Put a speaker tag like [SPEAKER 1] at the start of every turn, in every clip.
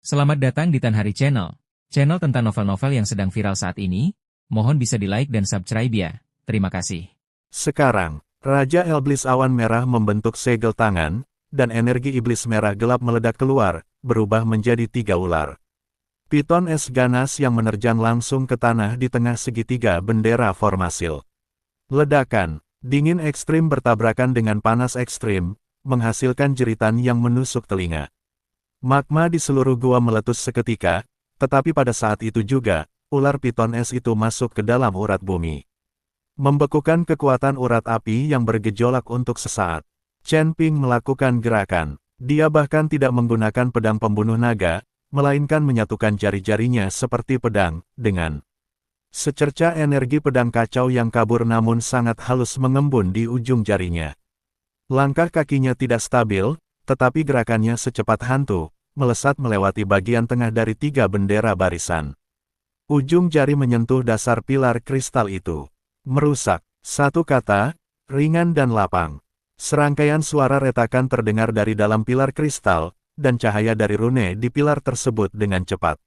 [SPEAKER 1] Selamat datang di Tan Hari Channel. Channel tentang novel-novel yang sedang viral saat ini. Mohon bisa di-like dan subscribe ya. Terima kasih.
[SPEAKER 2] Sekarang, Raja Iblis Awan Merah membentuk segel tangan, dan energi iblis merah gelap meledak keluar, berubah menjadi 3 ular. Piton es ganas yang menerjang langsung ke tanah di tengah segitiga bendera formasil. Ledakan, dingin ekstrim bertabrakan dengan panas ekstrim, menghasilkan jeritan yang menusuk telinga. Magma di seluruh gua meletus seketika, tetapi pada saat itu juga, ular piton es itu masuk ke dalam urat bumi. Membekukan kekuatan urat api yang bergejolak untuk sesaat. Chen Ping melakukan gerakan. Dia bahkan tidak menggunakan pedang pembunuh naga, melainkan menyatukan jari-jarinya seperti pedang, dengan secerca energi pedang kacau yang kabur namun sangat halus mengembun di ujung jarinya. Langkah kakinya tidak stabil, tetapi gerakannya secepat hantu, melesat melewati bagian tengah dari 3 bendera barisan. Ujung jari menyentuh dasar pilar kristal itu. Merusak. Satu kata, ringan dan lapang. Serangkaian suara retakan terdengar dari dalam pilar kristal, dan cahaya dari rune di pilar tersebut dengan cepat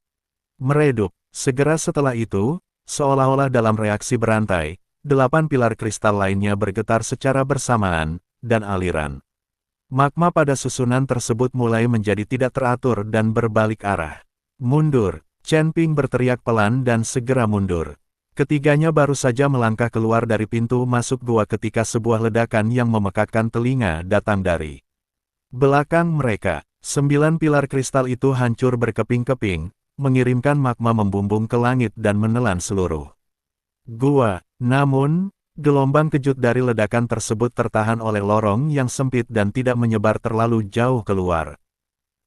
[SPEAKER 2] meredup. Segera setelah itu, seolah-olah dalam reaksi berantai, 8 pilar kristal lainnya bergetar secara bersamaan, dan aliran magma pada susunan tersebut mulai menjadi tidak teratur dan berbalik arah. Mundur. Chen Ping berteriak pelan dan segera mundur. Ketiganya baru saja melangkah keluar dari pintu masuk gua ketika sebuah ledakan yang memekakkan telinga datang dari belakang mereka. 9 pilar kristal itu hancur berkeping-keping, mengirimkan magma membumbung ke langit dan menelan seluruh gua. Namun, gelombang kejut dari ledakan tersebut tertahan oleh lorong yang sempit dan tidak menyebar terlalu jauh keluar.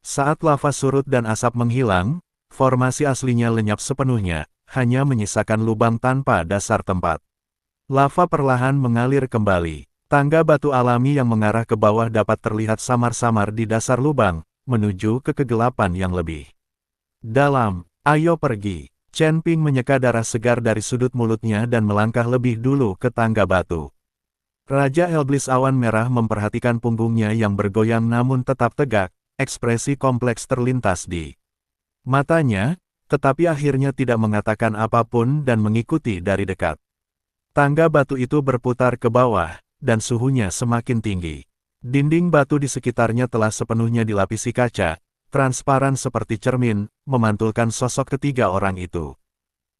[SPEAKER 2] Saat lava surut dan asap menghilang, formasi aslinya lenyap sepenuhnya, hanya menyisakan lubang tanpa dasar tempat. Lava perlahan mengalir kembali. Tangga batu alami yang mengarah ke bawah dapat terlihat samar-samar di dasar lubang, menuju ke kegelapan yang lebih dalam. Ayo pergi. Chen Ping menyeka darah segar dari sudut mulutnya dan melangkah lebih dulu ke tangga batu. Raja Iblis Awan Merah memperhatikan punggungnya yang bergoyang namun tetap tegak, ekspresi kompleks terlintas di matanya, tetapi akhirnya tidak mengatakan apapun dan mengikuti dari dekat. Tangga batu itu berputar ke bawah, dan suhunya semakin tinggi. Dinding batu di sekitarnya telah sepenuhnya dilapisi kaca, transparan seperti cermin, memantulkan sosok ketiga orang itu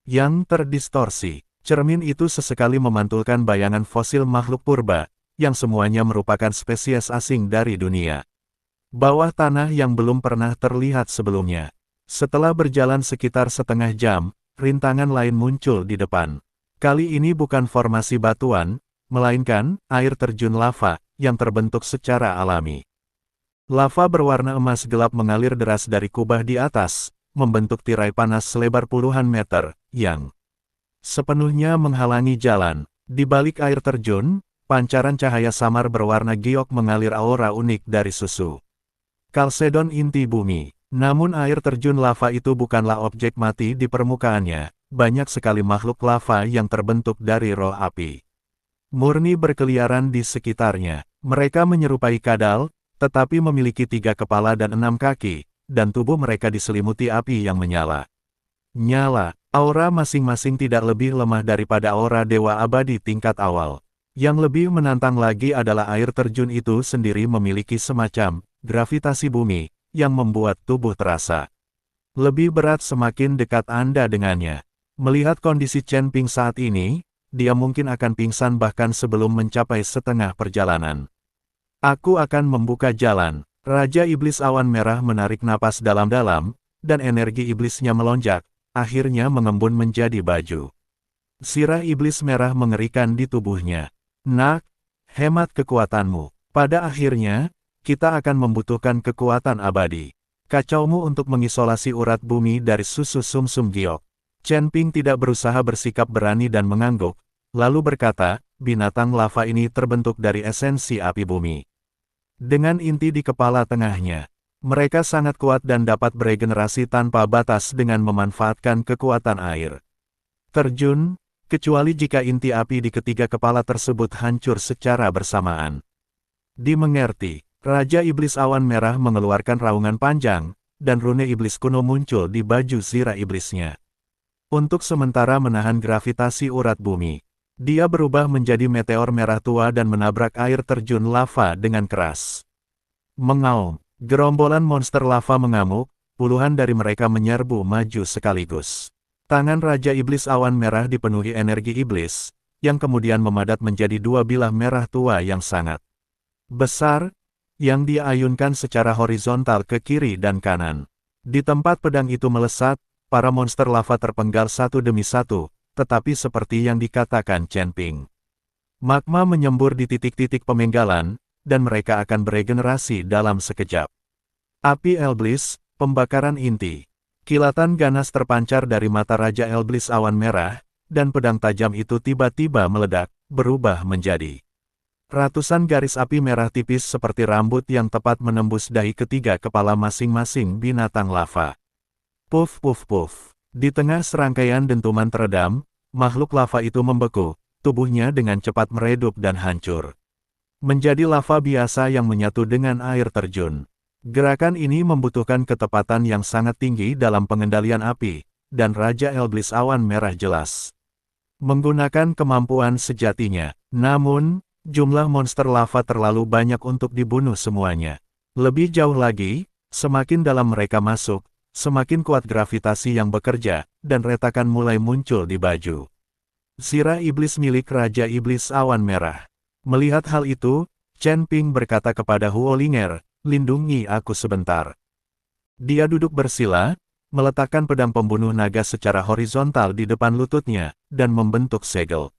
[SPEAKER 2] yang terdistorsi. Cermin itu sesekali memantulkan bayangan fosil makhluk purba, yang semuanya merupakan spesies asing dari dunia bawah tanah yang belum pernah terlihat sebelumnya. Setelah berjalan sekitar setengah jam, rintangan lain muncul di depan. Kali ini bukan formasi batuan, melainkan air terjun lava yang terbentuk secara alami. Lava berwarna emas gelap mengalir deras dari kubah di atas, membentuk tirai panas selebar puluhan meter, yang sepenuhnya menghalangi jalan. Di balik air terjun, pancaran cahaya samar berwarna giok mengalir aura unik dari susu Kalsedon inti bumi. Namun air terjun lava itu bukanlah objek mati di permukaannya, banyak sekali makhluk lava yang terbentuk dari roh api murni berkeliaran di sekitarnya. Mereka menyerupai kadal, tetapi memiliki 3 kepala dan 6 kaki, dan tubuh mereka diselimuti api yang menyala. Aura masing-masing tidak lebih lemah daripada aura dewa abadi tingkat awal. Yang lebih menantang lagi adalah air terjun itu sendiri memiliki semacam gravitasi bumi, yang membuat tubuh terasa lebih berat semakin dekat Anda dengannya. Melihat kondisi Chen Ping saat ini, dia mungkin akan pingsan bahkan sebelum mencapai setengah perjalanan. Aku akan membuka jalan. Raja Iblis Awan Merah menarik napas dalam-dalam, dan energi iblisnya melonjak, akhirnya mengembun menjadi baju. Sirah iblis merah mengerikan di tubuhnya. Nak, hemat kekuatanmu. Pada akhirnya, kita akan membutuhkan kekuatan abadi. Kacaumu untuk mengisolasi urat bumi dari susu sumsum giok. Chen Ping tidak berusaha bersikap berani dan mengangguk, lalu berkata, binatang lava ini terbentuk dari esensi api bumi. Dengan inti di kepala tengahnya, mereka sangat kuat dan dapat beregenerasi tanpa batas dengan memanfaatkan kekuatan air terjun, kecuali jika inti api di ketiga kepala tersebut hancur secara bersamaan. Dimengerti. Raja Iblis Awan Merah mengeluarkan raungan panjang, dan rune iblis kuno muncul di baju zirah iblisnya. Untuk sementara menahan gravitasi urat bumi, dia berubah menjadi meteor merah tua dan menabrak air terjun lava dengan keras. Mengaum, gerombolan monster lava mengamuk, puluhan dari mereka menyerbu maju sekaligus. Tangan Raja Iblis Awan Merah dipenuhi energi iblis, yang kemudian memadat menjadi dua bilah merah tua yang sangat besar, yang dia ayunkan secara horizontal ke kiri dan kanan. Di tempat pedang itu melesat, para monster lava terpenggal satu demi satu, tetapi seperti yang dikatakan Chen Ping. Magma menyembur di titik-titik pemenggalan, dan mereka akan beregenerasi dalam sekejap. Api Elblis, pembakaran inti. Kilatan ganas terpancar dari mata Raja Elblis Awan Merah, dan pedang tajam itu tiba-tiba meledak, berubah menjadi ratusan garis api merah tipis seperti rambut yang tepat menembus dahi ketiga kepala masing-masing binatang lava. Puff puff puff. Di tengah serangkaian dentuman teredam, makhluk lava itu membeku, tubuhnya dengan cepat meredup dan hancur. Menjadi lava biasa yang menyatu dengan air terjun. Gerakan ini membutuhkan ketepatan yang sangat tinggi dalam pengendalian api, dan Raja Elblis Awan Merah jelas menggunakan kemampuan sejatinya. Namun, jumlah monster lava terlalu banyak untuk dibunuh semuanya. Lebih jauh lagi, semakin dalam mereka masuk, semakin kuat gravitasi yang bekerja, dan retakan mulai muncul di baju zirah iblis milik Raja Iblis Awan Merah. Melihat hal itu, Chen Ping berkata kepada Huo Linger, "Lindungi aku sebentar." Dia duduk bersila, meletakkan pedang pembunuh naga secara horizontal di depan lututnya, dan membentuk segel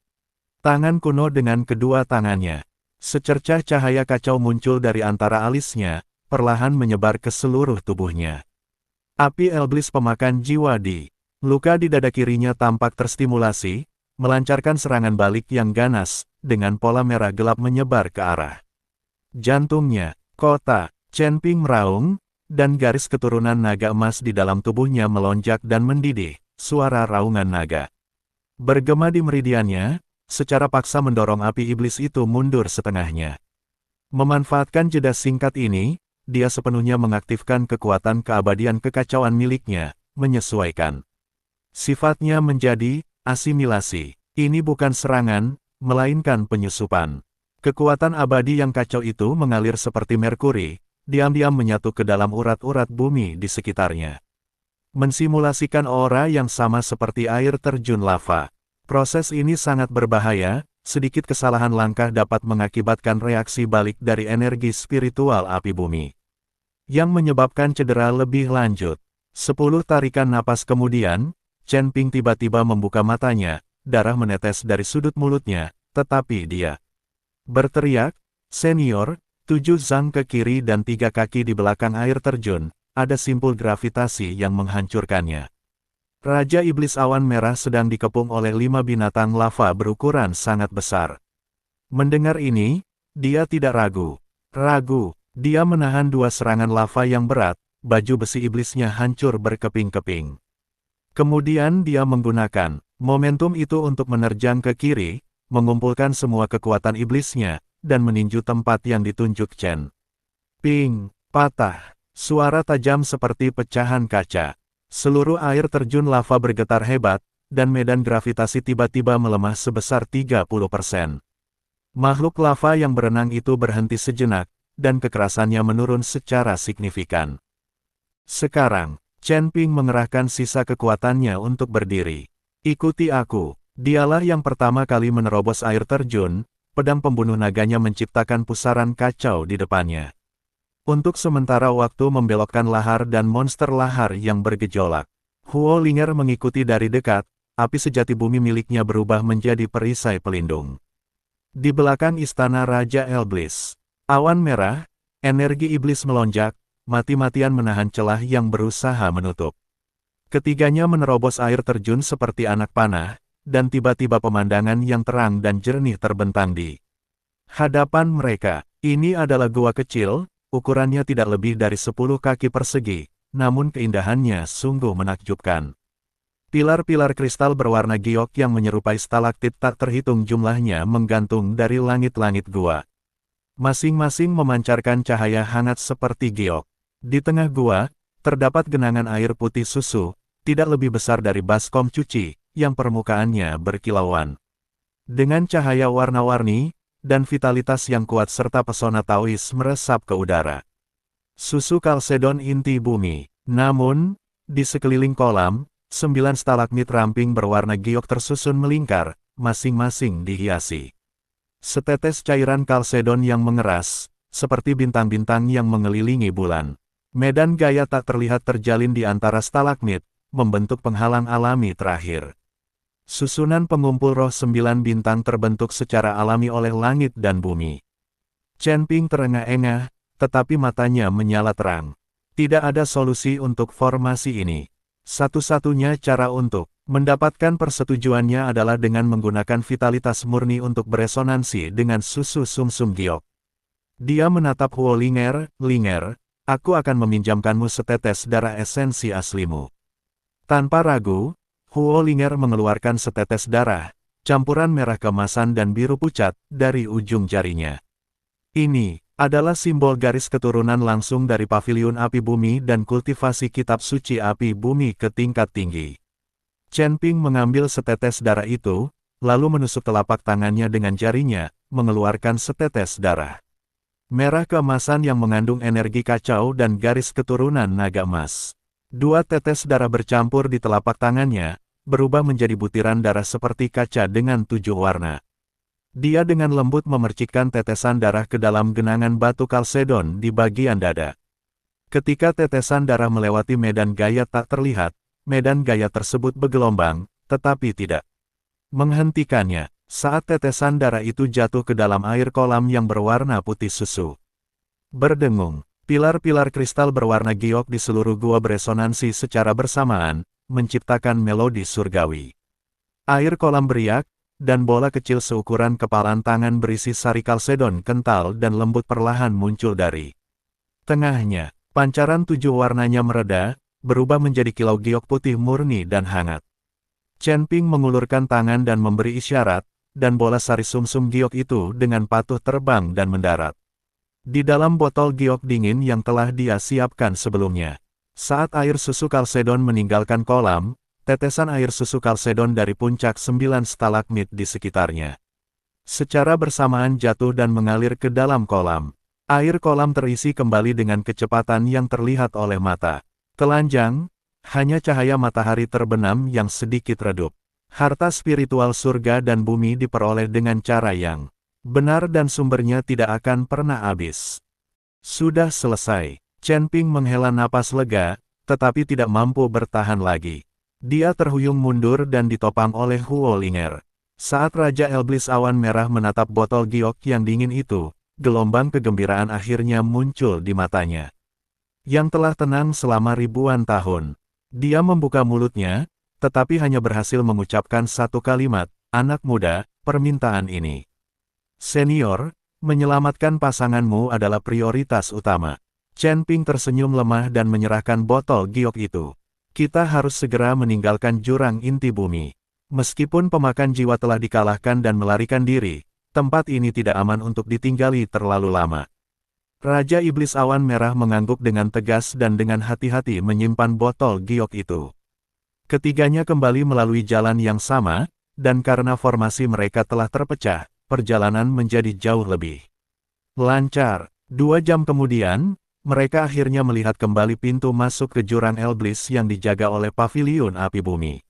[SPEAKER 2] tangan kuno dengan kedua tangannya. Secercah cahaya kacau muncul dari antara alisnya, perlahan menyebar ke seluruh tubuhnya. Api Elblis pemakan jiwa di luka di dada kirinya tampak terstimulasi, melancarkan serangan balik yang ganas, dengan pola merah gelap menyebar ke arah jantungnya. Kota, Chen Ping meraung, dan garis keturunan naga emas di dalam tubuhnya melonjak dan mendidih, suara raungan naga bergema di meridiannya, secara paksa mendorong api iblis itu mundur setengahnya. Memanfaatkan jeda singkat ini, dia sepenuhnya mengaktifkan kekuatan keabadian kekacauan miliknya, menyesuaikan sifatnya menjadi asimilasi. Ini bukan serangan, melainkan penyusupan. Kekuatan abadi yang kacau itu mengalir seperti merkuri, diam-diam menyatu ke dalam urat-urat bumi di sekitarnya. Mensimulasikan aura yang sama seperti air terjun lava. Proses ini sangat berbahaya, sedikit kesalahan langkah dapat mengakibatkan reaksi balik dari energi spiritual api bumi, yang menyebabkan cedera lebih lanjut. 10 tarikan napas kemudian, Chen Ping tiba-tiba membuka matanya, darah menetes dari sudut mulutnya, tetapi dia berteriak, "Senior!" 7 zang ke kiri dan 3 kaki di belakang air terjun, ada simpul gravitasi yang menghancurkannya. Raja Iblis Awan Merah sedang dikepung oleh 5 binatang lava berukuran sangat besar. Mendengar ini, dia tidak ragu. Dia menahan 2 serangan lava yang berat, baju besi iblisnya hancur berkeping-keping. Kemudian dia menggunakan momentum itu untuk menerjang ke kiri, mengumpulkan semua kekuatan iblisnya, dan meninju tempat yang ditunjuk Chen Ping. Patah. Suara tajam seperti pecahan kaca. Seluruh air terjun lava bergetar hebat, dan medan gravitasi tiba-tiba melemah sebesar 30%. Makhluk lava yang berenang itu berhenti sejenak, dan kekerasannya menurun secara signifikan. Sekarang, Chen Ping mengerahkan sisa kekuatannya untuk berdiri. "Ikuti aku." Dialah yang pertama kali menerobos air terjun, pedang pembunuh naganya menciptakan pusaran kacau di depannya. Untuk sementara waktu membelokkan lahar dan monster lahar yang bergejolak. Huo Linger mengikuti dari dekat, api sejati bumi miliknya berubah menjadi perisai pelindung. Di belakang istana Raja Elblis Awan Merah, energi iblis melonjak, mati-matian menahan celah yang berusaha menutup. Ketiganya menerobos air terjun seperti anak panah, dan tiba-tiba pemandangan yang terang dan jernih terbentang di hadapan mereka. Ini adalah gua kecil, ukurannya tidak lebih dari 10 kaki persegi, namun keindahannya sungguh menakjubkan. Pilar-pilar kristal berwarna giok yang menyerupai stalaktit tak terhitung jumlahnya menggantung dari langit-langit gua. Masing-masing memancarkan cahaya hangat seperti giok. Di tengah gua, terdapat genangan air putih susu, tidak lebih besar dari baskom cuci, yang permukaannya berkilauan. Dengan cahaya warna-warni, dan vitalitas yang kuat serta pesona Taois meresap ke udara. Susu Kalsedon inti bumi. Namun, di sekeliling kolam, 9 stalagmit ramping berwarna giok tersusun melingkar, masing-masing dihiasi setetes cairan Kalsedon yang mengeras, seperti bintang-bintang yang mengelilingi bulan. Medan gaya tak terlihat terjalin di antara stalagmit, membentuk penghalang alami terakhir. Susunan pengumpul roh 9 bintang terbentuk secara alami oleh langit dan bumi. Chen Ping terengah-engah, tetapi matanya menyala terang. Tidak ada solusi untuk formasi ini. Satu-satunya cara untuk mendapatkan persetujuannya adalah dengan menggunakan vitalitas murni untuk beresonansi dengan susu sumsum giok. Dia menatap Huo Linger, aku akan meminjamkanmu setetes darah esensi aslimu. Tanpa ragu, Huo Linger mengeluarkan setetes darah, campuran merah keemasan dan biru pucat, dari ujung jarinya. Ini adalah simbol garis keturunan langsung dari Paviliun Api Bumi dan kultivasi kitab suci Api Bumi ke tingkat tinggi. Chen Ping mengambil setetes darah itu, lalu menusuk telapak tangannya dengan jarinya, mengeluarkan setetes darah merah keemasan yang mengandung energi kacau dan garis keturunan naga emas. 2 tetes darah bercampur di telapak tangannya, berubah menjadi butiran darah seperti kaca dengan 7 warna. Dia dengan lembut memercikkan tetesan darah ke dalam genangan batu Kalsedon di bagian dada. Ketika tetesan darah melewati medan gaya tak terlihat, medan gaya tersebut bergelombang, tetapi tidak menghentikannya. Saat tetesan darah itu jatuh ke dalam air kolam yang berwarna putih susu. Berdengung, pilar-pilar kristal berwarna giok di seluruh gua beresonansi secara bersamaan, menciptakan melodi surgawi. Air kolam beriak, dan bola kecil seukuran kepalan tangan berisi sari Kalsedon kental dan lembut perlahan muncul dari tengahnya. Pancaran 7 warnanya mereda, berubah menjadi kilau giok putih murni dan hangat. Chen Ping mengulurkan tangan dan memberi isyarat, dan bola sari sumsum giok itu dengan patuh terbang dan mendarat di dalam botol giok dingin yang telah dia siapkan sebelumnya. Saat air susu Kalsedon meninggalkan kolam, tetesan air susu Kalsedon dari puncak 9 stalagmit di sekitarnya secara bersamaan jatuh dan mengalir ke dalam kolam. Air kolam terisi kembali dengan kecepatan yang terlihat oleh mata telanjang, hanya cahaya matahari terbenam yang sedikit redup. Harta spiritual surga dan bumi diperoleh dengan cara yang benar dan sumbernya tidak akan pernah habis. Sudah selesai. Chen Ping menghela napas lega, tetapi tidak mampu bertahan lagi. Dia terhuyung mundur dan ditopang oleh Huo Linger. Saat Raja Elblis Awan Merah menatap botol giok yang dingin itu, gelombang kegembiraan akhirnya muncul di matanya. Yang telah tenang selama ribuan tahun. Dia membuka mulutnya, tetapi hanya berhasil mengucapkan satu kalimat, anak muda, permintaan ini. Senior, menyelamatkan pasanganmu adalah prioritas utama. Chen Ping tersenyum lemah dan menyerahkan botol giok itu. Kita harus segera meninggalkan jurang inti bumi. Meskipun pemakan jiwa telah dikalahkan dan melarikan diri, tempat ini tidak aman untuk ditinggali terlalu lama. Raja Iblis Awan Merah mengangguk dengan tegas dan dengan hati-hati menyimpan botol giok itu. Ketiganya kembali melalui jalan yang sama, dan karena formasi mereka telah terpecah, perjalanan menjadi jauh lebih lancar. 2 jam kemudian, mereka akhirnya melihat kembali pintu masuk ke jurang Elblis yang dijaga oleh Paviliun Api Bumi.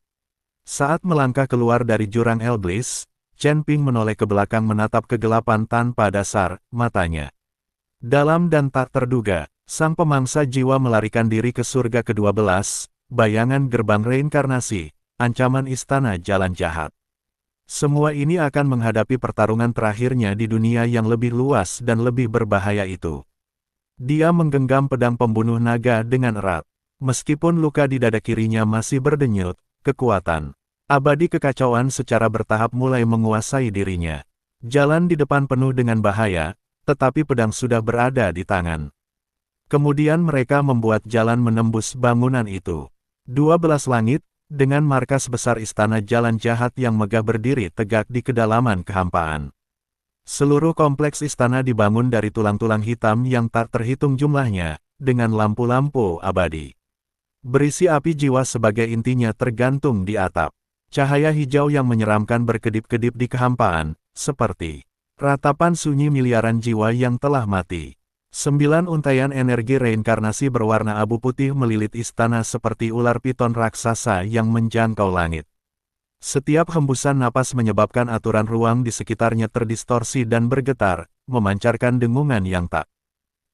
[SPEAKER 2] Saat melangkah keluar dari jurang Elblis, Chen Ping menoleh ke belakang menatap kegelapan tanpa dasar, matanya dalam dan tak terduga. Sang pemangsa jiwa melarikan diri ke surga ke-12, bayangan gerbang reinkarnasi, ancaman istana jalan jahat. Semua ini akan menghadapi pertarungan terakhirnya di dunia yang lebih luas dan lebih berbahaya itu. Dia menggenggam pedang pembunuh naga dengan erat. Meskipun luka di dada kirinya masih berdenyut, kekuatan abadi kekacauan secara bertahap mulai menguasai dirinya. Jalan di depan penuh dengan bahaya, tetapi pedang sudah berada di tangan. Kemudian mereka membuat jalan menembus bangunan itu. 12 langit, dengan markas besar istana jalan jahat yang megah berdiri tegak di kedalaman kehampaan. Seluruh kompleks istana dibangun dari tulang-tulang hitam yang tak terhitung jumlahnya, dengan lampu-lampu abadi. berisi api jiwa sebagai intinya tergantung di atap. Cahaya hijau yang menyeramkan berkedip-kedip di kehampaan, seperti ratapan sunyi miliaran jiwa yang telah mati. 9 untaian energi reinkarnasi berwarna abu putih melilit istana seperti ular piton raksasa yang menjangkau langit. Setiap hembusan napas menyebabkan aturan ruang di sekitarnya terdistorsi dan bergetar, memancarkan dengungan yang tak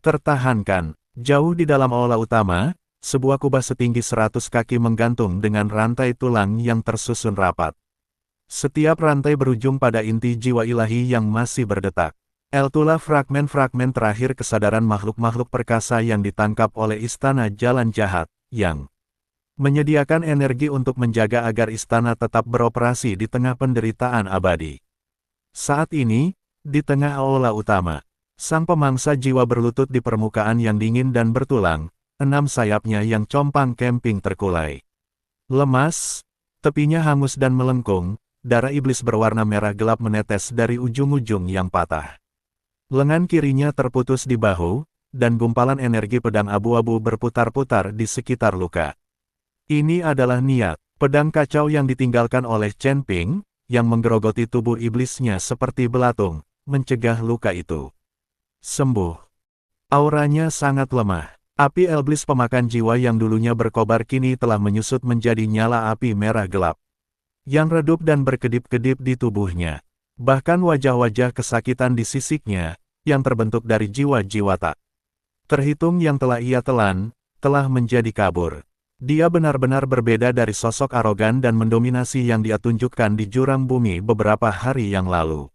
[SPEAKER 2] tertahankan. Jauh di dalam aula utama, sebuah kubah setinggi 100 kaki menggantung dengan rantai tulang yang tersusun rapat. Setiap rantai berujung pada inti jiwa ilahi yang masih berdetak. Itulah fragmen-fragmen terakhir kesadaran makhluk-makhluk perkasa yang ditangkap oleh istana jalan jahat, yang menyediakan energi untuk menjaga agar istana tetap beroperasi di tengah penderitaan abadi. Saat ini, di tengah aula utama, sang pemangsa jiwa berlutut di permukaan yang dingin dan bertulang, 6 sayapnya yang compang camping terkulai. Lemas, tepinya hangus dan melengkung, darah iblis berwarna merah gelap menetes dari ujung-ujung yang patah. Lengan kirinya terputus di bahu, dan gumpalan energi pedang abu-abu berputar-putar di sekitar luka. Ini adalah niat, pedang kacau yang ditinggalkan oleh Chen Ping, yang menggerogoti tubuh iblisnya seperti belatung, mencegah luka itu sembuh. Auranya sangat lemah. Api Elblis pemakan jiwa yang dulunya berkobar kini telah menyusut menjadi nyala api merah gelap, yang redup dan berkedip-kedip di tubuhnya. Bahkan wajah-wajah kesakitan di sisiknya, yang terbentuk dari jiwa-jiwa tak terhitung yang telah ia telan, telah menjadi kabur. Dia benar-benar berbeda dari sosok arogan dan mendominasi yang dia tunjukkan di jurang bumi beberapa hari yang lalu.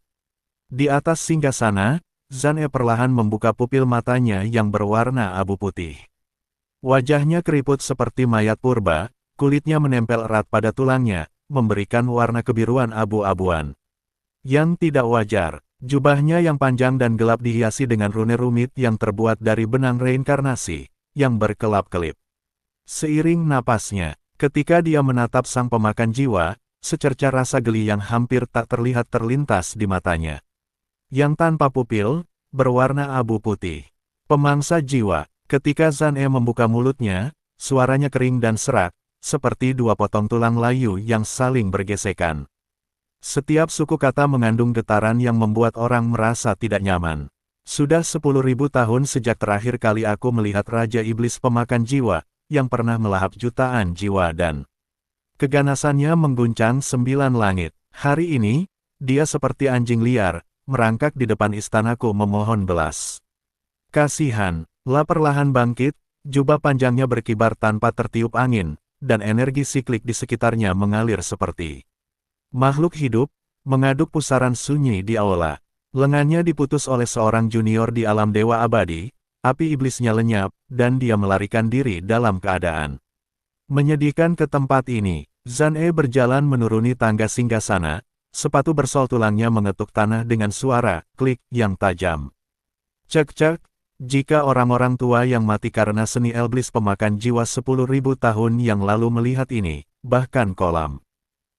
[SPEAKER 2] Di atas singgasana, Zan E perlahan membuka pupil matanya yang berwarna abu putih. Wajahnya keriput seperti mayat purba, kulitnya menempel erat pada tulangnya, memberikan warna kebiruan abu-abuan yang tidak wajar. Jubahnya yang panjang dan gelap dihiasi dengan rune rumit yang terbuat dari benang reinkarnasi, yang berkelap-kelip. Seiring napasnya, ketika dia menatap sang pemakan jiwa, secerca rasa geli yang hampir tak terlihat terlintas di matanya. Yang tanpa pupil, berwarna abu putih. Pemangsa jiwa, ketika Zan E membuka mulutnya, suaranya kering dan serak, seperti 2 potong tulang layu yang saling bergesekan. Setiap suku kata mengandung getaran yang membuat orang merasa tidak nyaman. Sudah 10.000 tahun sejak terakhir kali aku melihat Raja Iblis pemakan jiwa, yang pernah melahap jutaan jiwa dan keganasannya mengguncang 9 langit. Hari ini, dia seperti anjing liar, merangkak di depan istanaku memohon belas kasihan. La perlahan bangkit, jubah panjangnya berkibar tanpa tertiup angin, dan energi siklik di sekitarnya mengalir seperti makhluk hidup, mengaduk pusaran sunyi di aula. Lengannya diputus oleh seorang junior di alam dewa abadi, api iblisnya lenyap, dan dia melarikan diri dalam keadaan menyedihkan ke tempat ini. Zan E berjalan menuruni tangga singgasana, sepatu bersol tulangnya mengetuk tanah dengan suara klik yang tajam. Cek-cek, jika orang-orang tua yang mati karena seni Elblis pemakan jiwa 10.000 tahun yang lalu melihat ini, bahkan kolam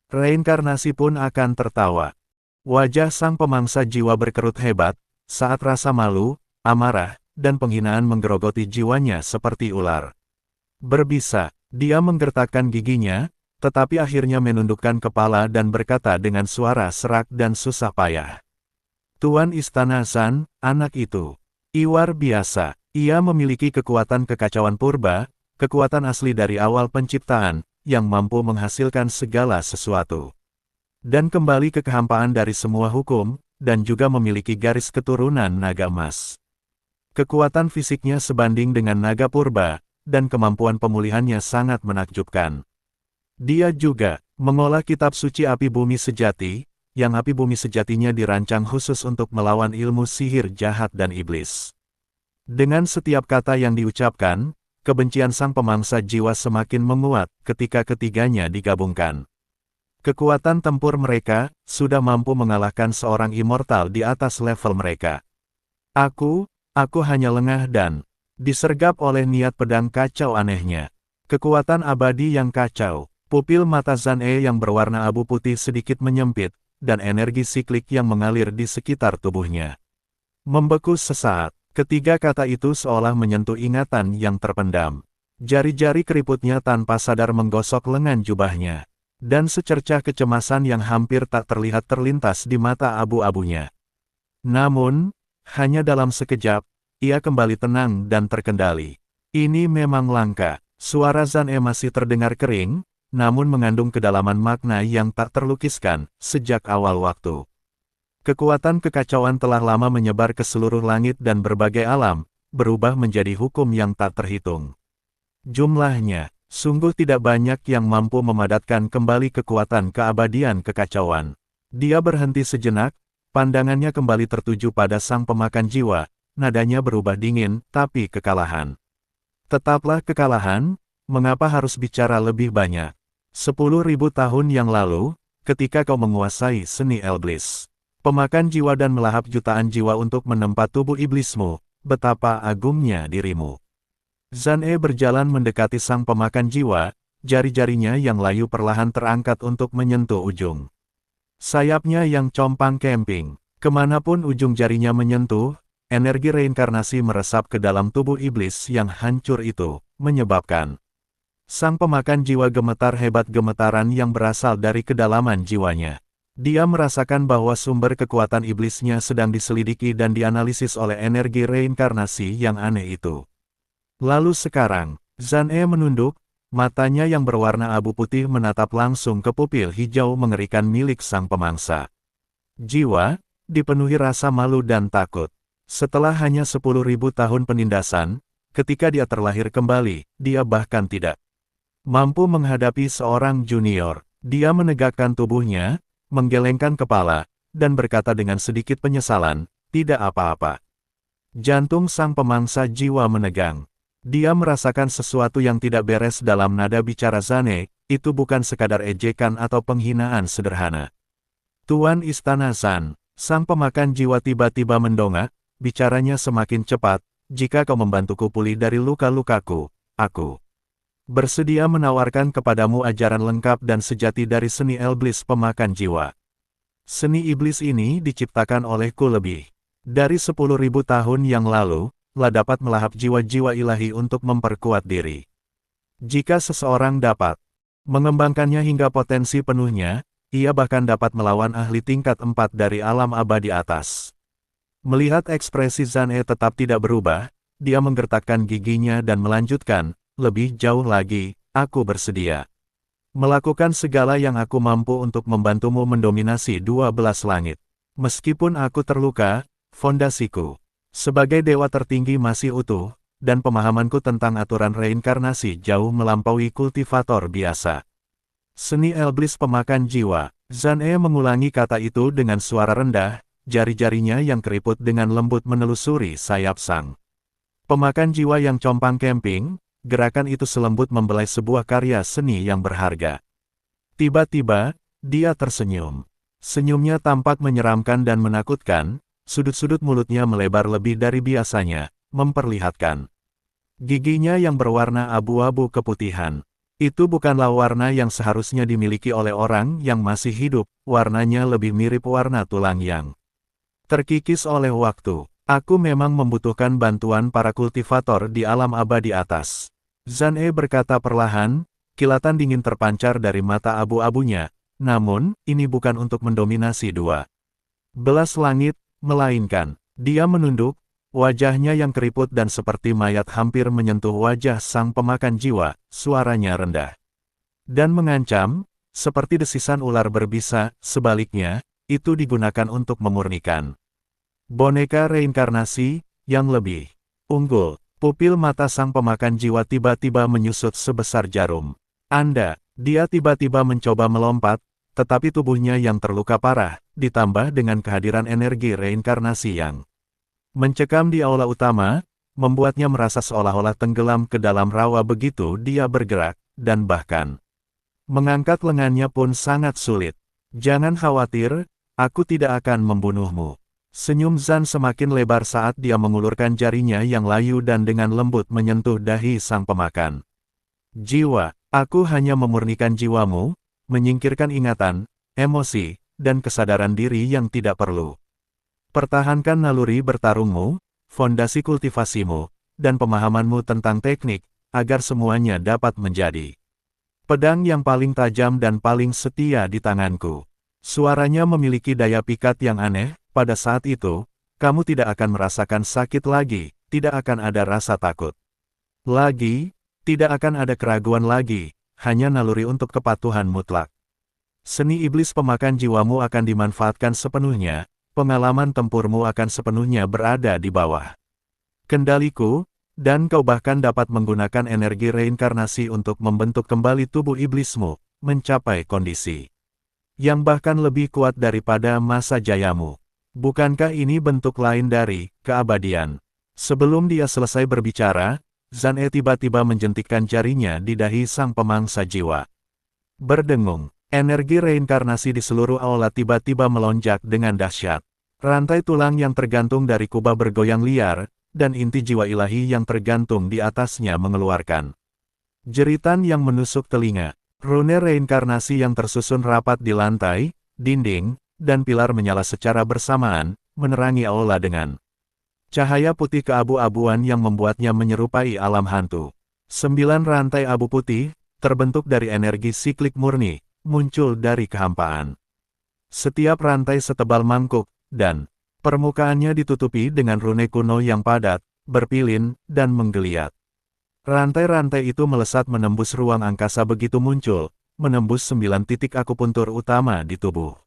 [SPEAKER 2] reinkarnasi pun akan tertawa. Wajah sang pemangsa jiwa berkerut hebat, saat rasa malu, amarah, dan penghinaan menggerogoti jiwanya seperti ular berbisa. Dia menggertakkan giginya, tetapi akhirnya menundukkan kepala dan berkata dengan suara serak dan susah payah. Tuan Istana Zan, anak itu Iwar biasa. Ia memiliki kekuatan kekacauan purba, kekuatan asli dari awal penciptaan, yang mampu menghasilkan segala sesuatu. Dan kembali ke kehampaan dari semua hukum, dan juga memiliki garis keturunan naga emas. Kekuatan fisiknya sebanding dengan naga purba, dan kemampuan pemulihannya sangat menakjubkan. Dia juga mengolah kitab suci api bumi sejati, yang api bumi sejatinya dirancang khusus untuk melawan ilmu sihir jahat dan iblis. Dengan setiap kata yang diucapkan, kebencian sang pemangsa jiwa semakin menguat ketika ketiganya digabungkan. Kekuatan tempur mereka sudah mampu mengalahkan seorang immortal di atas level mereka. Aku hanya lengah dan disergap oleh niat pedang kacau anehnya. Kekuatan abadi yang kacau. Pupil mata Zan E yang berwarna abu putih sedikit menyempit, dan energi siklik yang mengalir di sekitar tubuhnya membeku sesaat. Ketiga kata itu seolah menyentuh ingatan yang terpendam. Jari-jari keriputnya tanpa sadar menggosok lengan jubahnya. Dan secercah kecemasan yang hampir tak terlihat terlintas di mata abu-abunya. Namun, hanya dalam sekejap, ia kembali tenang dan terkendali. Ini memang langka. Suara Zan E masih terdengar kering, namun mengandung kedalaman makna yang tak terlukiskan sejak awal waktu. Kekuatan kekacauan telah lama menyebar ke seluruh langit dan berbagai alam, berubah menjadi hukum yang tak terhitung. Jumlahnya sungguh tidak banyak yang mampu memadatkan kembali kekuatan keabadian kekacauan. Dia berhenti sejenak, pandangannya kembali tertuju pada sang pemakan jiwa, nadanya berubah dingin, tapi kekalahan. Tetaplah kekalahan, mengapa harus bicara lebih banyak? 10.000 tahun yang lalu, ketika kau menguasai seni Elblis, pemakan jiwa dan melahap jutaan jiwa untuk menempa tubuh iblismu, betapa agungnya dirimu. Zan E berjalan mendekati sang pemakan jiwa, jari-jarinya yang layu perlahan terangkat untuk menyentuh ujung sayapnya yang compang camping. Kemanapun ujung jarinya menyentuh, energi reinkarnasi meresap ke dalam tubuh iblis yang hancur itu, menyebabkan sang pemakan jiwa gemetar hebat gemetaran yang berasal dari kedalaman jiwanya. Dia merasakan bahwa sumber kekuatan iblisnya sedang diselidiki dan dianalisis oleh energi reinkarnasi yang aneh itu. Lalu sekarang, Zan E menunduk, matanya yang berwarna abu putih menatap langsung ke pupil hijau mengerikan milik sang pemangsa. Jiwa, dipenuhi rasa malu dan takut. Setelah hanya 10.000 tahun penindasan, ketika dia terlahir kembali, dia bahkan tidak mampu menghadapi seorang junior. Dia menegakkan tubuhnya, menggelengkan kepala, dan berkata dengan sedikit penyesalan, tidak apa-apa. Jantung sang pemangsa jiwa menegang. Dia merasakan sesuatu yang tidak beres dalam nada bicara Zan E, itu bukan sekadar ejekan atau penghinaan sederhana. Tuan Istana Zan, sang pemakan jiwa tiba-tiba mendongak, bicaranya semakin cepat, jika kau membantuku pulih dari luka-lukaku, aku bersedia menawarkan kepadamu ajaran lengkap dan sejati dari seni Elblis pemakan jiwa. Seni iblis ini diciptakan olehku lebih dari 10.000 tahun yang lalu, dapat melahap jiwa-jiwa ilahi untuk memperkuat diri. Jika seseorang dapat mengembangkannya hingga potensi penuhnya, ia bahkan dapat melawan ahli tingkat 4 dari alam abadi atas. Melihat ekspresi Zan E tetap tidak berubah, dia menggertakkan giginya dan melanjutkan, lebih jauh lagi, aku bersedia melakukan segala yang aku mampu untuk membantumu mendominasi 12 langit. Meskipun aku terluka, fondasiku sebagai dewa tertinggi masih utuh, dan pemahamanku tentang aturan reinkarnasi jauh melampaui kultivator biasa. Seni Elblis pemakan jiwa. Zan E mengulangi kata itu dengan suara rendah, jari-jarinya yang keriput dengan lembut menelusuri sayap sang pemakan jiwa yang compang camping. Gerakan itu selembut membelai sebuah karya seni yang berharga. Tiba-tiba, dia tersenyum. Senyumnya tampak menyeramkan dan menakutkan. Sudut-sudut mulutnya melebar lebih dari biasanya, memperlihatkan giginya yang berwarna abu-abu keputihan. Itu bukanlah warna yang seharusnya dimiliki oleh orang yang masih hidup, warnanya lebih mirip warna tulang yang terkikis oleh waktu. Aku memang membutuhkan bantuan para kultivator di alam abadi atas. Zan E berkata perlahan, kilatan dingin terpancar dari mata abu-abunya, namun, ini bukan untuk mendominasi 12 langit, melainkan, dia menunduk, wajahnya yang keriput dan seperti mayat hampir menyentuh wajah sang pemakan jiwa, suaranya rendah dan mengancam, seperti desisan ular berbisa. Sebaliknya, itu digunakan untuk memurnikan boneka reinkarnasi yang lebih unggul. Pupil mata sang pemakan jiwa tiba-tiba menyusut sebesar jarum. Dia tiba-tiba mencoba melompat, tetapi tubuhnya yang terluka parah, ditambah dengan kehadiran energi reinkarnasi yang mencekam di aula utama, membuatnya merasa seolah-olah tenggelam ke dalam rawa. Begitu dia bergerak, dan bahkan mengangkat lengannya pun sangat sulit. Jangan khawatir, aku tidak akan membunuhmu. Senyum Zan semakin lebar saat dia mengulurkan jarinya yang layu dan dengan lembut menyentuh dahi sang pemakan jiwa. Aku hanya memurnikan jiwamu, menyingkirkan ingatan, emosi, dan kesadaran diri yang tidak perlu. Pertahankan naluri bertarungmu, fondasi kultivasimu, dan pemahamanmu tentang teknik, agar semuanya dapat menjadi pedang yang paling tajam dan paling setia di tanganku. Suaranya memiliki daya pikat yang aneh, pada saat itu, kamu tidak akan merasakan sakit lagi, tidak akan ada rasa takut lagi, tidak akan ada keraguan lagi, hanya naluri untuk kepatuhan mutlak. Seni iblis pemakan jiwamu akan dimanfaatkan sepenuhnya, pengalaman tempurmu akan sepenuhnya berada di bawah kendaliku, dan kau bahkan dapat menggunakan energi reinkarnasi untuk membentuk kembali tubuh iblismu, mencapai kondisi yang bahkan lebih kuat daripada masa jayamu. Bukankah ini bentuk lain dari keabadian? Sebelum dia selesai berbicara, Zan E tiba-tiba menjentikkan jarinya di dahi sang pemangsa jiwa. Berdengung, energi reinkarnasi di seluruh aula tiba-tiba melonjak dengan dahsyat. Rantai tulang yang tergantung dari kubah bergoyang liar, dan inti jiwa ilahi yang tergantung di atasnya mengeluarkan jeritan yang menusuk telinga. Rune reinkarnasi yang tersusun rapat di lantai, dinding, dan pilar menyala secara bersamaan, menerangi aula dengan cahaya putih keabu-abuan yang membuatnya menyerupai alam hantu. 9 rantai abu putih, terbentuk dari energi siklik murni, muncul dari kehampaan. Setiap rantai setebal mangkuk, dan permukaannya ditutupi dengan rune kuno yang padat, berpilin, dan menggeliat. Rantai-rantai itu melesat menembus ruang angkasa begitu muncul, menembus 9 titik akupuntur utama di tubuh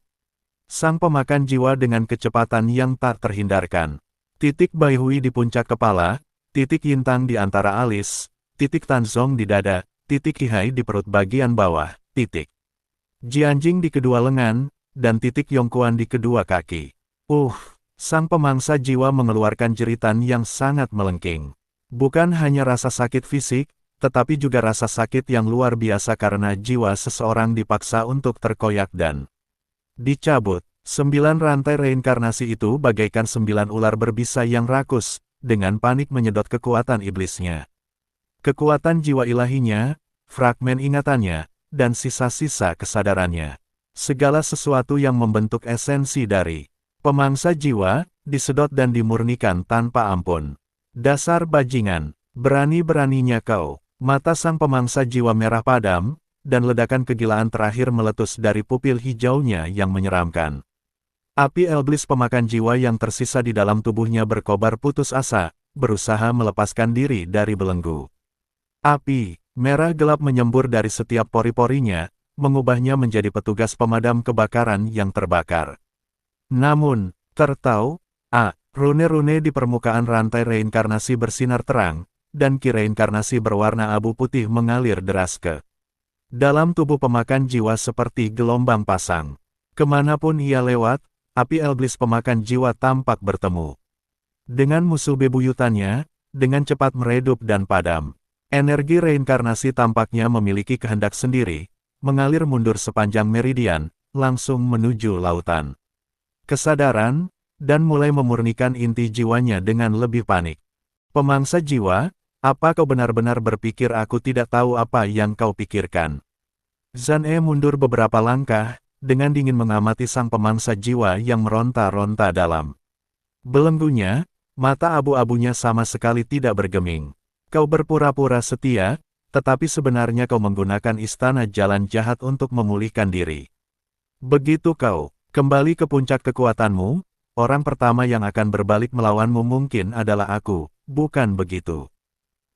[SPEAKER 2] sang pemakan jiwa dengan kecepatan yang tak terhindarkan. Titik Baihui di puncak kepala, titik Yintang di antara alis, titik Tanzong di dada, titik Qihai di perut bagian bawah, titik Jianjing di kedua lengan, dan titik Yongquan di kedua kaki. Sang pemangsa jiwa mengeluarkan jeritan yang sangat melengking. Bukan hanya rasa sakit fisik, tetapi juga rasa sakit yang luar biasa karena jiwa seseorang dipaksa untuk terkoyak dan dicabut. 9 rantai reinkarnasi itu bagaikan 9 ular berbisa yang rakus, dengan panik menyedot kekuatan iblisnya. Kekuatan jiwa ilahinya, fragmen ingatannya, dan sisa-sisa kesadarannya. Segala sesuatu yang membentuk esensi dari pemangsa jiwa, disedot dan dimurnikan tanpa ampun. Dasar bajingan, berani-beraninya kau. Mata sang pemangsa jiwa merah padam, dan ledakan kegilaan terakhir meletus dari pupil hijaunya yang menyeramkan. Api iblis pemakan jiwa yang tersisa di dalam tubuhnya berkobar putus asa, berusaha melepaskan diri dari belenggu. Api merah gelap menyembur dari setiap pori-porinya, mengubahnya menjadi petugas pemadam kebakaran yang terbakar. Namun, rune-rune di permukaan rantai reinkarnasi bersinar terang, dan ki reinkarnasi berwarna abu putih mengalir deras ke dalam tubuh pemakan jiwa seperti gelombang pasang. Kemanapun ia lewat, api iblis pemakan jiwa tampak bertemu dengan musuh bebuyutannya, dengan cepat meredup dan padam. Energi reinkarnasi tampaknya memiliki kehendak sendiri, mengalir mundur sepanjang meridian, langsung menuju lautan kesadaran, dan mulai memurnikan inti jiwanya dengan lebih panik. Pemangsa jiwa, apa kau benar-benar berpikir aku tidak tahu apa yang kau pikirkan? Zan E mundur beberapa langkah, dengan dingin mengamati sang pemangsa jiwa yang meronta-ronta dalam belenggunya, mata abu-abunya sama sekali tidak bergeming. Kau berpura-pura setia, tetapi sebenarnya kau menggunakan istana jalan jahat untuk memulihkan diri. Begitu kau kembali ke puncak kekuatanmu, orang pertama yang akan berbalik melawanmu mungkin adalah aku, bukan begitu?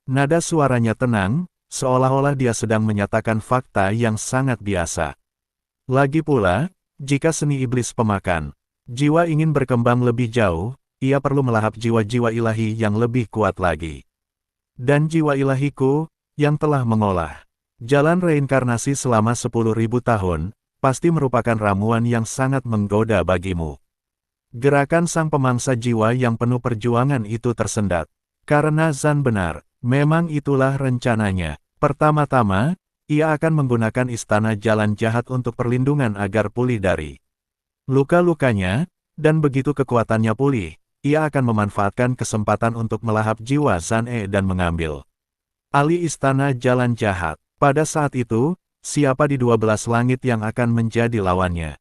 [SPEAKER 2] Nada suaranya tenang, seolah-olah dia sedang menyatakan fakta yang sangat biasa. Lagi pula, jika seni iblis pemakan jiwa ingin berkembang lebih jauh, ia perlu melahap jiwa-jiwa ilahi yang lebih kuat lagi. Dan jiwa ilahiku, yang telah mengolah jalan reinkarnasi selama 10.000 tahun, pasti merupakan ramuan yang sangat menggoda bagimu. Gerakan sang pemangsa jiwa yang penuh perjuangan itu tersendat. Karena Zan benar, memang itulah rencananya. Pertama-tama, ia akan menggunakan istana jalan jahat untuk perlindungan agar pulih dari luka-lukanya, dan begitu kekuatannya pulih, ia akan memanfaatkan kesempatan untuk melahap jiwa Zan E dan mengambil alih istana jalan jahat. Pada saat itu, siapa di 12 langit yang akan menjadi lawannya?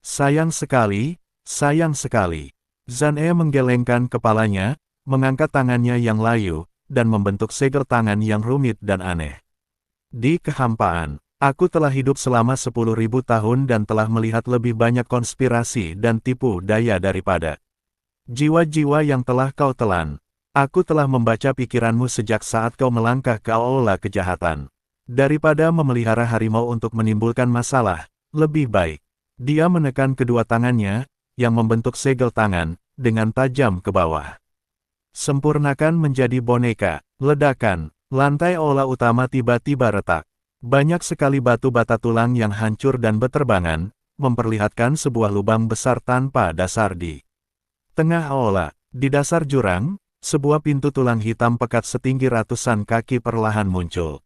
[SPEAKER 2] Sayang sekali, sayang sekali. Zan E menggelengkan kepalanya, mengangkat tangannya yang layu, dan membentuk segel tangan yang rumit dan aneh. Di kehampaan, aku telah hidup selama 10.000 tahun dan telah melihat lebih banyak konspirasi dan tipu daya daripada jiwa-jiwa yang telah kau telan. Aku telah membaca pikiranmu sejak saat kau melangkah ke aula kejahatan. Daripada memelihara harimau untuk menimbulkan masalah, lebih baik dia menekan kedua tangannya, yang membentuk segel tangan, dengan tajam ke bawah. Sempurnakan menjadi boneka. Ledakan. Lantai aula utama tiba-tiba retak. Banyak sekali batu bata tulang yang hancur dan beterbangan, memperlihatkan sebuah lubang besar tanpa dasar di tengah aula. Di dasar jurang, sebuah pintu tulang hitam pekat setinggi ratusan kaki perlahan muncul.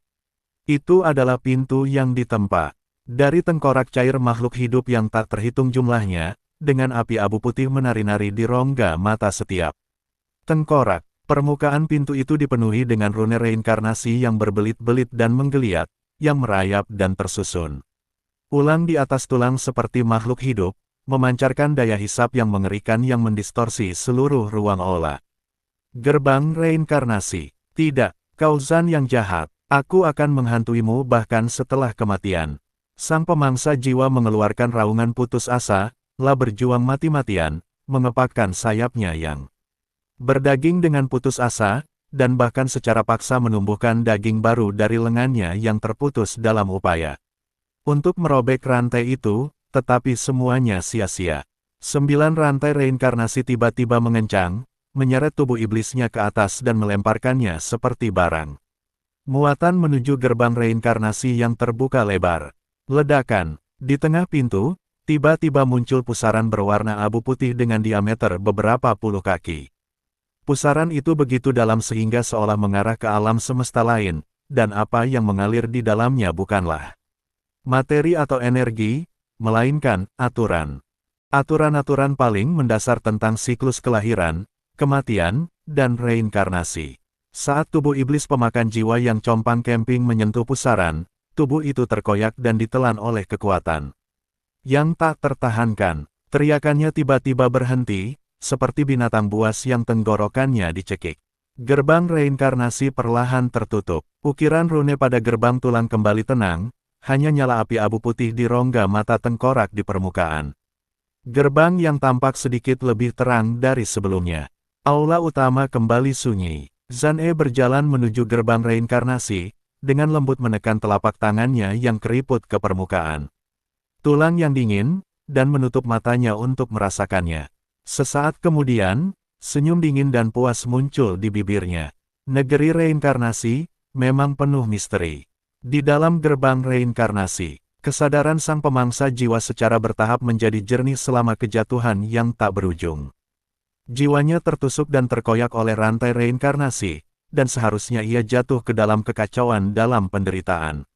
[SPEAKER 2] Itu adalah pintu yang ditempa dari tengkorak cair makhluk hidup yang tak terhitung jumlahnya, dengan api abu putih menari-nari di rongga mata setiap tengkorak. Permukaan pintu itu dipenuhi dengan rune reinkarnasi yang berbelit-belit dan menggeliat, yang merayap dan tersusun ulang di atas tulang seperti makhluk hidup, memancarkan daya hisap yang mengerikan yang mendistorsi seluruh ruang aula. Gerbang reinkarnasi. Tidak, kau Zan yang jahat. Aku akan menghantuimu bahkan setelah kematian. Sang pemangsa jiwa mengeluarkan raungan putus asa, lah berjuang mati-matian, mengepakkan sayapnya yang berdaging dengan putus asa, dan bahkan secara paksa menumbuhkan daging baru dari lengannya yang terputus dalam upaya untuk merobek rantai itu, tetapi semuanya sia-sia. 9 rantai reinkarnasi tiba-tiba mengencang, menyeret tubuh iblisnya ke atas dan melemparkannya seperti barang muatan menuju gerbang reinkarnasi yang terbuka lebar. Ledakan. Di tengah pintu, tiba-tiba muncul pusaran berwarna abu putih dengan diameter beberapa puluh kaki. Pusaran itu begitu dalam sehingga seolah mengarah ke alam semesta lain, dan apa yang mengalir di dalamnya bukanlah materi atau energi, melainkan aturan. Aturan-aturan paling mendasar tentang siklus kelahiran, kematian, dan reinkarnasi. Saat tubuh iblis pemakan jiwa yang compang camping menyentuh pusaran, tubuh itu terkoyak dan ditelan oleh kekuatan yang tak tertahankan. Teriakannya tiba-tiba berhenti, seperti binatang buas yang tenggorokannya dicekik. Gerbang reinkarnasi perlahan tertutup. Ukiran rune pada gerbang tulang kembali tenang, hanya nyala api abu putih di rongga mata tengkorak di permukaan. Gerbang yang tampak sedikit lebih terang dari sebelumnya. Aula utama kembali sunyi. Zan-e berjalan menuju gerbang reinkarnasi, dengan lembut menekan telapak tangannya yang keriput ke permukaan tulang yang dingin, dan menutup matanya untuk merasakannya. Sesaat kemudian, senyum dingin dan puas muncul di bibirnya. Negeri reinkarnasi, memang penuh misteri. Di dalam gerbang reinkarnasi, kesadaran sang pemangsa jiwa secara bertahap menjadi jernih selama kejatuhan yang tak berujung. Jiwanya tertusuk dan terkoyak oleh rantai reinkarnasi, dan seharusnya ia jatuh ke dalam kekacauan dalam penderitaan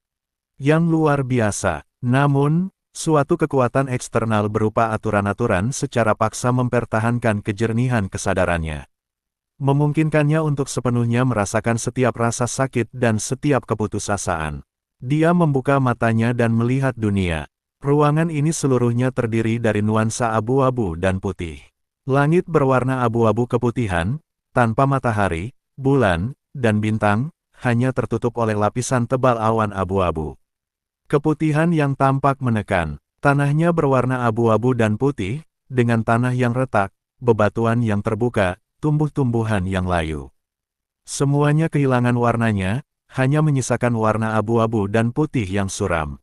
[SPEAKER 2] yang luar biasa. Namun, suatu kekuatan eksternal berupa aturan-aturan secara paksa mempertahankan kejernihan kesadarannya. Memungkinkannya untuk sepenuhnya merasakan setiap rasa sakit dan setiap keputusasaan. Dia membuka matanya dan melihat dunia. Ruangan ini seluruhnya terdiri dari nuansa abu-abu dan putih. Langit berwarna abu-abu keputihan, tanpa matahari, bulan, dan bintang, hanya tertutup oleh lapisan tebal awan abu-abu. Keputihan yang tampak menekan, tanahnya berwarna abu-abu dan putih, dengan tanah yang retak, bebatuan yang terbuka, tumbuh-tumbuhan yang layu. Semuanya kehilangan warnanya, hanya menyisakan warna abu-abu dan putih yang suram.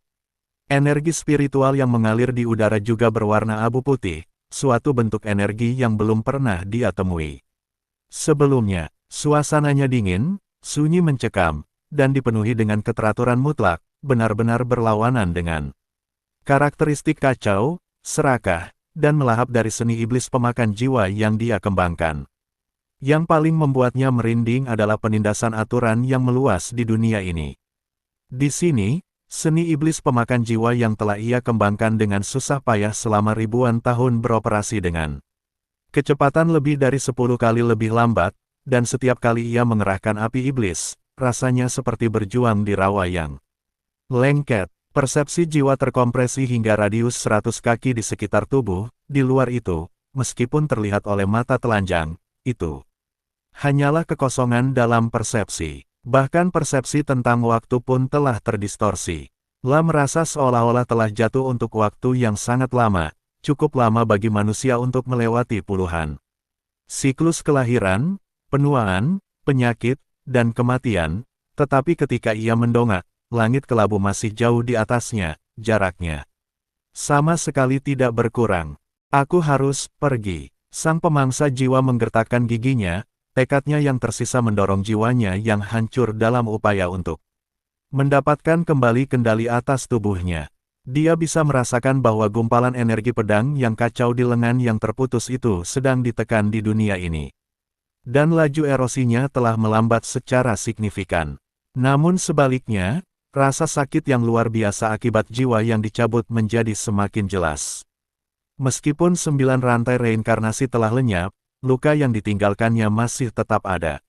[SPEAKER 2] Energi spiritual yang mengalir di udara juga berwarna abu putih, suatu bentuk energi yang belum pernah dia temui sebelumnya. Suasananya dingin, sunyi mencekam, dan dipenuhi dengan keteraturan mutlak, benar-benar berlawanan dengan karakteristik kacau, serakah, dan melahap dari seni iblis pemakan jiwa yang dia kembangkan. Yang paling membuatnya merinding adalah penindasan aturan yang meluas di dunia ini. Di sini, seni iblis pemakan jiwa yang telah ia kembangkan dengan susah payah selama ribuan tahun beroperasi dengan kecepatan lebih dari 10 kali lebih lambat, dan setiap kali ia mengerahkan api iblis, rasanya seperti berjuang di rawa yang lengket. Persepsi jiwa terkompresi hingga radius 100 kaki di sekitar tubuh. Di luar itu, meskipun terlihat oleh mata telanjang, itu hanyalah kekosongan dalam persepsi. Bahkan persepsi tentang waktu pun telah terdistorsi. La merasa seolah-olah telah jatuh untuk waktu yang sangat lama, cukup lama bagi manusia untuk melewati puluhan siklus kelahiran, penuaan, penyakit, dan kematian, tetapi ketika ia mendongak, langit kelabu masih jauh di atasnya, jaraknya sama sekali tidak berkurang. Aku harus pergi. Sang pemangsa jiwa menggertakkan giginya, tekadnya yang tersisa mendorong jiwanya yang hancur dalam upaya untuk mendapatkan kembali kendali atas tubuhnya. Dia bisa merasakan bahwa gumpalan energi pedang yang kacau di lengan yang terputus itu sedang ditekan di dunia ini. Dan laju erosinya telah melambat secara signifikan. Namun sebaliknya, rasa sakit yang luar biasa akibat jiwa yang dicabut menjadi semakin jelas. Meskipun 9 rantai reinkarnasi telah lenyap, luka yang ditinggalkannya masih tetap ada.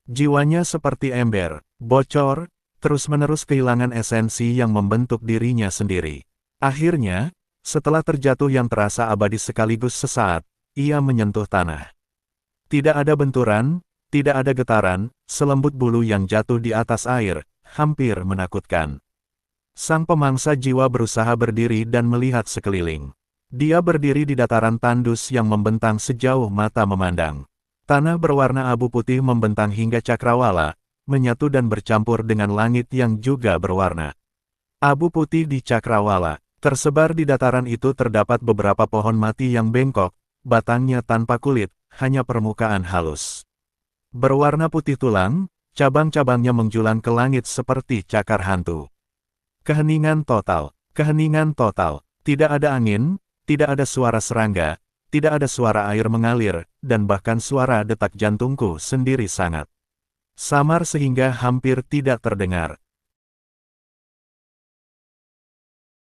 [SPEAKER 2] Jiwanya seperti ember, bocor, terus-menerus kehilangan esensi yang membentuk dirinya sendiri. Akhirnya, setelah terjatuh yang terasa abadi sekaligus sesaat, ia menyentuh tanah. Tidak ada benturan, tidak ada getaran, selembut bulu yang jatuh di atas air, hampir menakutkan. Sang pemangsa jiwa berusaha berdiri dan melihat sekeliling. Dia berdiri di dataran tandus yang membentang sejauh mata memandang. Tanah berwarna abu putih membentang hingga cakrawala, menyatu dan bercampur dengan langit yang juga berwarna abu putih di cakrawala. Tersebar di dataran itu terdapat beberapa pohon mati yang bengkok, batangnya tanpa kulit, hanya permukaan halus. Berwarna putih tulang, cabang-cabangnya menjulang ke langit seperti cakar hantu. Keheningan total, keheningan total, tidak ada angin, tidak ada suara serangga, tidak ada suara air mengalir, dan bahkan suara detak jantungku sendiri sangat samar sehingga hampir tidak terdengar.